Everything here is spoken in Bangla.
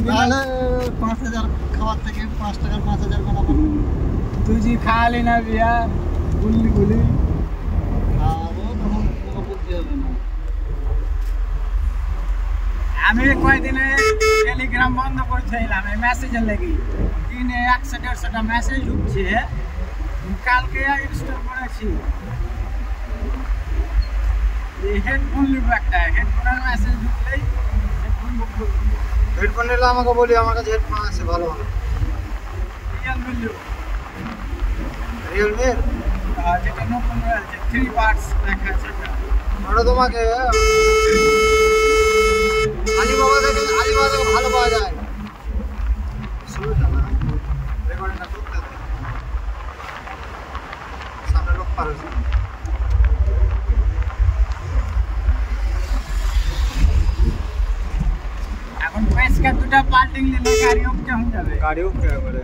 তাহলে 5000 খাওয়ার থেকে 5 টাকার 5000 বানাবো। তুই যে খালি না বিয়া গুলি গুলি খাবো তখন কোনো বুদ্ধি হবে না। আমি কয়দিনে টেলিগ্রাম বন্ধ করছিলাম এই মেসেজের লেগে, দিনে 100-150টা মেসেজ ঢুকছে। কালকে ইনস্টল করেছি। হেডফোন নিব একটা, হেডফোনের মেসেজ ঢুকলেই হেডফোন বুক করব। হেডফোন নিলে আমাকে বলি, আমার কাছে হেডফোন আছে ভালো ভালো। রিয়েলমি নিব, রিয়েলমি যেটা নতুন রয়েছে 3 পার্টস দেখাচ্ছে। ওটা তোমাকে আলিবাবা থেকে ভালো পাওয়া যায়। রেকর্ডিংটা করতে দে, সামনে লোক পার হয়েছে। এখন পেসকা দুটা পাল্টিং নিলে গাড়ি ওকে হয়ে যাবে। গাড়িও কে করে